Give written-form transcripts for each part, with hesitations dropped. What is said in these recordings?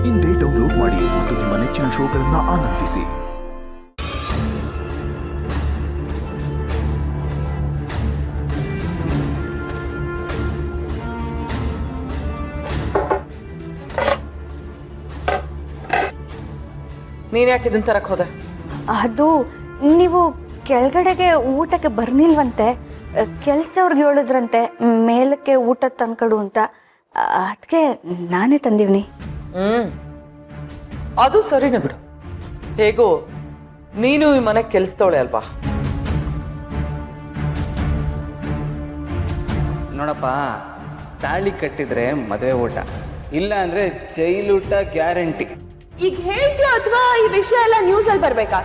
ಇಂದೇ ಡೌನ್ಲೋಡ್ ಮಾಡಿ ಮತ್ತು ನಿಮ್ಮ ನೆಚ್ಚಿನ ಶೋಗಳನ್ನು ಆನಂದಿಸಿ. ನೀನ್ ಯಾಕೆ ಇದನ್ನ ತರಕ್ ಹೋದೆ? ಅದು ನೀವು ಕೆಳಗಡೆಗೆ ಊಟಕ್ಕೆ ಬರ್ನಿಲ್ವಂತೆ, ಕೆಲ್ಸದವ್ರಿಗೆ ಹೇಳಿದ್ರಂತೆ ಮೇಲಕ್ಕೆ ಊಟ ತಂದ್ಕೊಡು ಅಂತ. ಅದಕ್ಕೆ ನಾನೇ ತಂದಿವ್ನಿ. ಅದು ಸರಿನೇ ಬಿಡು. ಹೇಗೋ ನೀನು ಈ ಮನೆ ಕೆಲ್ಸದವಳೆ ಅಲ್ವಾ? ನೋಡಪ್ಪ, ತಾಳಿ ಕಟ್ಟಿದ್ರೆ ಮದುವೆ ಊಟ, ಇಲ್ಲ ಅಂದ್ರೆ ಜೈಲೂಟ ಗ್ಯಾರಂಟಿ. ಈಗ ಹೇಳ್ತೀಯೋ ಅಥವಾ ಈ ವಿಷಯ ಎಲ್ಲ ನ್ಯೂಸ್ ಅಲ್ಲಿ ಬರ್ಬೇಕಾ?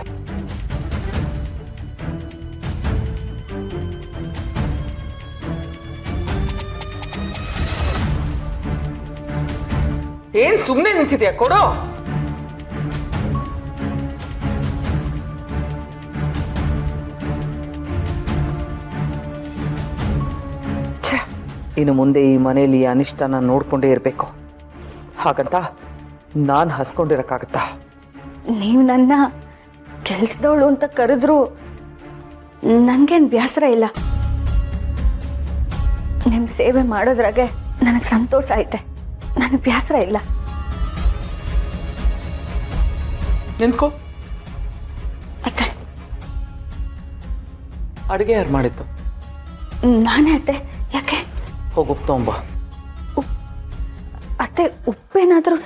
ಏನ್ ಸುಮ್ನೆ ನಿಂತಿದ್ಯಾ? ಕೊಡು. ಇನ್ನು ಮುಂದೆ ಈ ಮನೆಯಲ್ಲಿ ಅನಿಷ್ಟನ ನೋಡ್ಕೊಂಡೇ ಇರಬೇಕು. ಹಾಗಂತ ನಾನು ಹಸ್ಕೊಂಡಿರಕ್ಕಾಗತ್ತಾ? ನೀವು ನನ್ನ ಕೆಲ್ಸದವಳು ಅಂತ ಕರೆದ್ರು ನನಗೇನು ಬೇಸರ ಇಲ್ಲ. ನಿಮ್ಮ ಸೇವೆ ಮಾಡೋದ್ರಾಗೆ ನನಗೆ ಸಂತೋಷ ಐತೆ, ನನಗೆ ಬೇಸರ ಇಲ್ಲ. ನಿಂತ್ಕೋ. ಅತ್ತೆ, ಅಡುಗೆ ಯಾರು ಮಾಡಿದ್ದು? ನಾನೇ ಅತ್ತೆ. ಯಾಕೆ? ಹೋಗು ತಗೊಂಬ. ಅತ್ತೆ, ಉಪ್ಪೇನಾದರೂ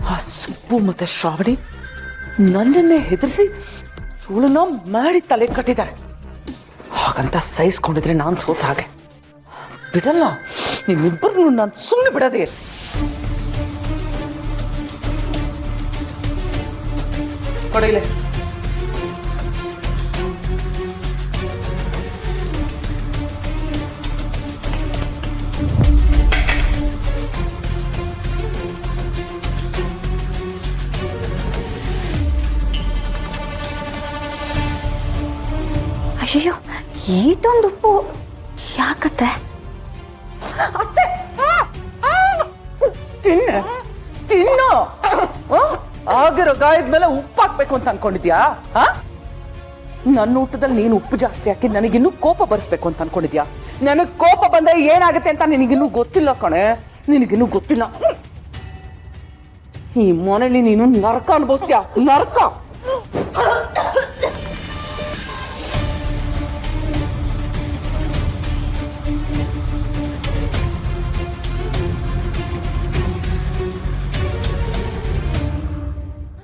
ಆ ಸುಬ್ಬು ಮತ್ತೆ ಶ್ರಾವಣಿ ನನ್ನನ್ನೇ ಹೆದರಿಸಿ ತುಳನ ಮಾಡಿ ತಲೆ ಕಟ್ಟಿದ್ದಾರೆ. ಹಾಗಂತ ಸಹಿಸ್ಕೊಂಡಿದ್ರೆ ನಾನು ಸೋತ ಹಾಗೆ ಬಿಡಲ್ಲ. ನಿಮ್ಮಿಬ್ಬರು ನಾನು ಸುಮ್ಮನೆ ಬಿಡೋದೇ. ಕೊಡೈಲೆ. ಅಯ್ಯೋ, ಈಟೊಂದು ಉಪ್ಪು ಯಾಕತ್ತೆ? ತಿನ್ನು. ಆಗಿರೋ ಗಾಯದ ಮೇಲೆ ಉಪ್ಪು ಹಾಕ್ಬೇಕು ಅಂತ ಅನ್ಕೊಂಡಿದ್ಯಾ? ನನ್ನ ಊಟದಲ್ಲಿ ನೀನು ಉಪ್ಪು ಜಾಸ್ತಿ ಹಾಕಿ ನನಗಿನ್ನೂ ಕೋಪ ಬರ್ಸ್ಬೇಕು ಅಂತ ಅನ್ಕೊಂಡಿದ್ಯಾ? ನನಗೆ ಕೋಪ ಬಂದ್ರೆ ಏನಾಗುತ್ತೆ ಅಂತ ನಿನಗಿನ್ನೂ ಗೊತ್ತಿಲ್ಲ ಕಣೆ. ನಿನಗಿನ್ನೂ ಗೊತ್ತಿಲ್ಲ. ಈ ಮನೇಲಿ ನೀನು ನರಕ ಅನುಭವಿಸ್ತೀಯ, ನರಕ.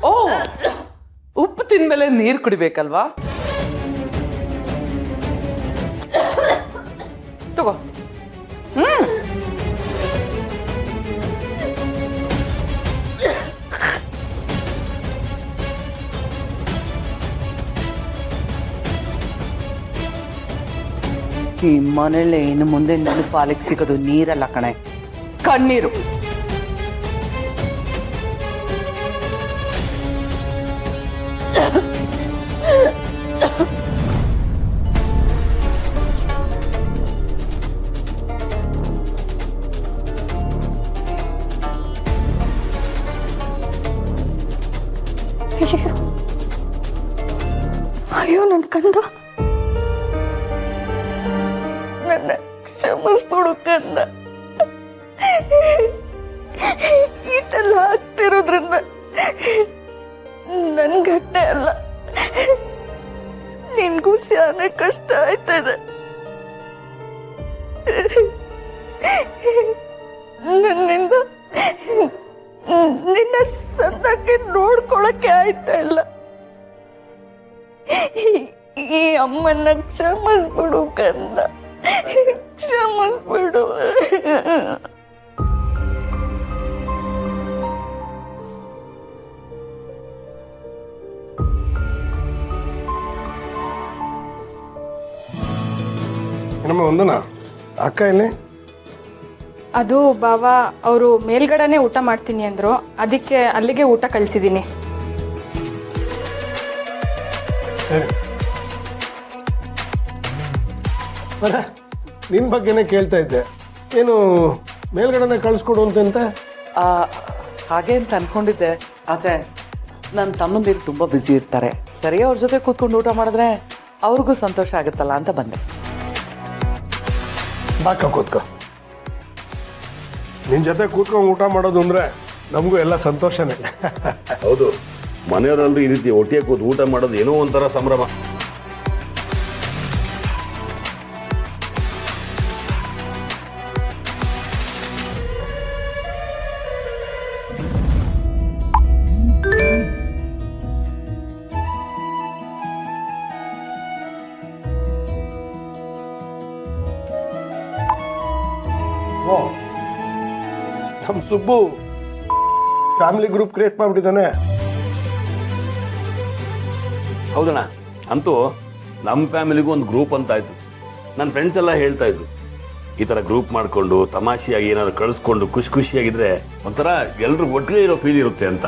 ಓ, ಉಪ್ಪು ತಿಂದ್ಮೇಲೆ ನೀರು ಕುಡಿಬೇಕಲ್ವಾ? ತಗೋ. ಈ ಮನೇಲಿ ಇನ್ನು ಮುಂದೆ ನನ್ನ ಪಾಲಿಗೆ ಸಿಗೋದು ನೀರಲ್ಲ ಕಣೆ, ಕಣ್ಣೀರು. ಅಯ್ಯೋ, ನನ್ನ ಕಂದ, ನನ್ನ ಕ್ಷಮಿಸ್ಬಿಡು ಕಂದ. ಈಟೆಲ್ಲ ಆಗ್ತಿರೋದ್ರಿಂದ ನನ್ಗಟ್ಟೆ ಅಲ್ಲ, ನಿನ್ಗೂ ಸ್ಯಾನೆ ಕಷ್ಟ ಆಯ್ತದೆ. ನನ್ನಿಂದ ನಿನ್ನ ಸಂದಕ್ಕೆ ನೋಡ್ಕೊಳಕ್ಕೆ ಆಯ್ತಾ ಇಲ್ಲ. ಈ ಅಮ್ಮನ್ನ ಕ್ಷಮಿಸ್ಬಿಡು ಕಂದ, ಕ್ಷಮಿಸ್ಬಿಡು. ನಮ್ಮ ವಂದನಾ ಅಕ್ಕ ಇಲ್ಲಿ? ಅದು ಬಾವ ಅವರು ಮೇಲ್ಗಡೆನೆ ಊಟ ಮಾಡ್ತೀನಿ ಅಂದರು, ಅದಕ್ಕೆ ಅಲ್ಲಿಗೆ ಊಟ ಕಳಿಸಿದ್ದೀನಿ. ಸರಿ. ನಿನ್ನ ಬಗ್ಗೆನೇ ಕೇಳ್ತಾ ಇದ್ದೆ. ಏನು ಮೇಲ್ಗಡೆನೆ ಕಳಿಸ್ಕೊಡು ಅಂತಂತೆ? ಆ, ಹಾಗೆ ಅಂತ ಅನ್ಕೊಂಡಿದ್ದೆ, ಆದರೆ ನನ್ನ ತಮ್ಮಂದಿರು ತುಂಬ ಬ್ಯುಸಿ ಇರ್ತಾರೆ. ಸರಿ, ಅವ್ರ ಜೊತೆ ಕೂತ್ಕೊಂಡು ಊಟ ಮಾಡಿದ್ರೆ ಅವ್ರಿಗೂ ಸಂತೋಷ ಆಗುತ್ತಲ್ಲ ಅಂತ ಬಂದೆ. ಬಾಕ ಕೂತ್ಕೋ. ನಿನ್ನ ಜೊತೆ ಕೂತ್ಕೊಂಡು ಊಟ ಮಾಡೋದು ಅಂದರೆ ನಮಗೂ ಎಲ್ಲ ಸಂತೋಷನೇ. ಹೌದು, ಮನೆಯವರೆಲ್ಲರೂ ಈ ರೀತಿ ಒಟ್ಟಿಗೆ ಕೂತು ಊಟ ಮಾಡೋದು ಏನೋ ಒಂಥರ ಸಂಭ್ರಮ. ಓ, ನಮ್ಮ ಸುಬ್ಬು ಫ್ಯಾಮಿಲಿ ಗ್ರೂಪ್ ಕ್ರಿಯೇಟ್ ಮಾಡಿಬಿಟ್ಟಿದ್ದಾನೆ. ಹೌದಣ್ಣ, ಅಂತೂ ನಮ್ಮ ಫ್ಯಾಮಿಲಿಗೂ ಒಂದು ಗ್ರೂಪ್ ಅಂತ ಆಯ್ತು. ನನ್ನ ಫ್ರೆಂಡ್ಸ್ ಎಲ್ಲ ಹೇಳ್ತಾ ಇದ್ರು, ಈ ಥರ ಗ್ರೂಪ್ ಮಾಡಿಕೊಂಡು ತಮಾಷೆಯಾಗಿ ಏನಾದ್ರು ಕಳಿಸ್ಕೊಂಡು ಖುಷಿಯಾಗಿದ್ರೆ ಒಂಥರ ಎಲ್ಲರೂ ಒಟ್ಟಿಗೆ ಇರೋ ಫೀಲ್ ಇರುತ್ತೆ ಅಂತ.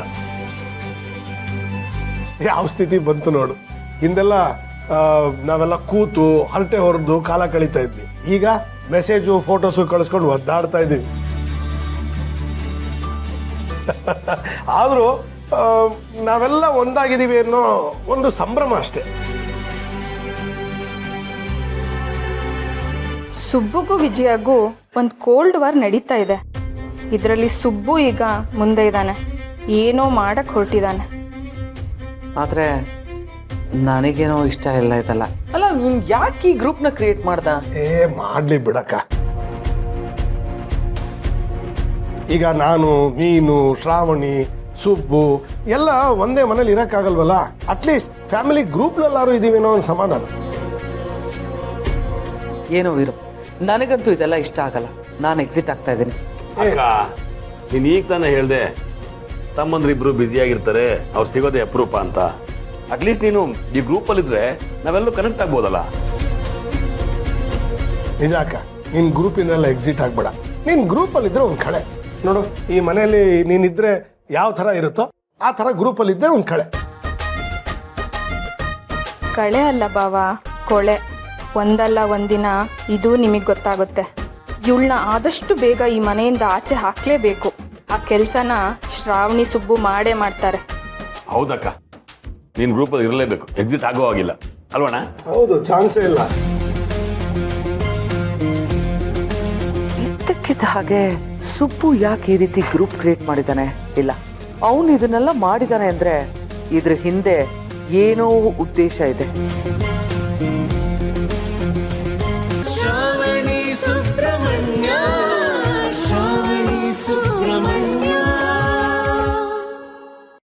ಯಾವ ಸ್ಥಿತಿ ಬಂತು ನೋಡು. ಹಿಂದೆಲ್ಲ ನಾವೆಲ್ಲ ಕೂತು ಹರಟೆ ಹೊರದು ಕಾಲ ಕಳೀತಾ ಇದ್ವಿ. ಈಗ ಮೆಸೇಜು ಫೋಟೋಸು ಕಳಿಸ್ಕೊಂಡು ಒದ್ದಾಡ್ತಾ ಇದ್ದೀವಿ. ಆದರೂ ನಾವೆಲ್ಲ ಒಂದಾಗಿದ್ದೀವಿ ಅನ್ನೋ ಒಂದು ಸಂಭ್ರಮ ಅಷ್ಟೇ. ಸುಬ್ಬುಗೂ ವಿಜಯಗೂ ಒಂದು ಕೋಲ್ಡ್ ವಾರ್ ನಡೀತಾ ಇದೆ. ಇದರಲ್ಲಿ ಸುಬ್ಬು ಈಗ ಮುಂದೆ ಇದ್ದಾನೆ, ಏನೋ ಮಾಡಕ್ ಹೊರಟಿದ್ದಾನೆ. ಆದರೆ ನನಗೇನೋ ಇಷ್ಟ ಇಲ್ಲ ಇದಲ್ಲ. ಅಲ್ಲ, ಯಾಕೆ ಈ ಗ್ರೂಪ್ನ ಕ್ರಿಯೇಟ್ ಮಾಡ್ದ? ಮಾಡ್ಲಿ ಬಿಡಕ್ಕ. ಈಗ ನಾನು, ನೀನು, ಶ್ರಾವಣಿ, ಸುಬ್ಬು ಎಲ್ಲ ಒಂದೇ ಮನೇಲಿ ಇರೋಕ್ಕಾಗಲ್ವಲ್ಲ. ಅಟ್ಲೀಸ್ಟ್ ಫ್ಯಾಮಿಲಿ ಗ್ರೂಪ್ನಲ್ಲಾರು ಇದೀವೇನೋ ಒಂದು ಸಮಾಧಾನ. ಏನೋ ಇರು, ನನಗಂತೂ ಇದೆಲ್ಲ ಇಷ್ಟ ಆಗಲ್ಲ. ನಾನು ಎಕ್ಸಿಟ್ ಆಗ್ತಾ ಇದ್ದೀನಿ. ಅಕ್ಕ, ನೀನು ಈಗ ತಾನೇ ಹೇಳ್ದೆ ತಮ್ಮಂದ್ರಿಬ್ರು ಬ್ಯುಸಿಯಾಗಿರ್ತಾರೆ, ಅವ್ರು ಸಿಗೋದೇ ಅಪರೂಪ ಅಂತ. ಅಟ್ಲೀಸ್ಟ್ ನೀನು ಈ ಗ್ರೂಪಲ್ಲಿದ್ರೆ ನಾವೆಲ್ಲರೂ ಕನೆಕ್ಟ್ ಆಗ್ಬೋದಲ್ಲ. ನಿಜ ಅಕ್ಕ, ನಿನ್ನ ಗ್ರೂಪಿನೆಲ್ಲ ಎಕ್ಸಿಟ್ ಆಗ್ಬೇಡ. ನಿನ್ನ ಗ್ರೂಪಲ್ಲಿದ್ದರೆ ಒಂದು ಕಳೆ ನೋಡು. ಈ ಮನೆಯಲ್ಲಿ ನೀನಿದ್ರೆ ಯಾವ ಥರ ಇರುತ್ತೋ ಆ ಥರ ಗ್ರೂಪಲ್ಲಿದ್ದರೆ ಒಂದು ಕಳೆ. ಕಳೆ ಅಲ್ಲ ಬಾವ, ಕೊಳೆ. ಒಂದಲ್ಲ ಒಂದಿನ ಇದು ನಿಮಗೆ ಗೊತ್ತಾಗುತ್ತೆ. ಇವಳನ್ನ ಆದಷ್ಟು ಬೇಗ ಈ ಮನೆಯಿಂದ ಆಚೆ ಹಾಕ್ಲೇಬೇಕು. ಆ ಕೆಲಸನ ಶ್ರಾವಣಿ ಸುಬ್ಬು ಮಾಡೇ ಮಾಡ್ತಾರೆ. ಹೌದಕ್ಕ, ನೀನು ಗ್ರೂಪಲ್ಲಿ ಇರಲೇಬೇಕು, ಎಕ್ಸಿಟ್ ಆಗೋ ಆಗಿಲ್ಲ ಅಲ್ವಣ್ಣ? ಹೌದು, ಚಾನ್ಸೇ ಇಲ್ಲ. ಇದ್ದಕ್ಕಿದ್ದ ಹಾಗೆ ಸುಬ್ಬು ಯಾಕೆ ಈ ರೀತಿ ಗ್ರೂಪ್ ಕ್ರಿಯೇಟ್ ಮಾಡಿದ್ದಾನೆ? ಇಲ್ಲ, ಅವನು ಇದನ್ನೆಲ್ಲ ಮಾಡಿದ್ದಾನೆ ಅಂದ್ರೆ ಇದ್ರ ಹಿಂದೆ ಏನೋ ಉದ್ದೇಶ ಇದೆ.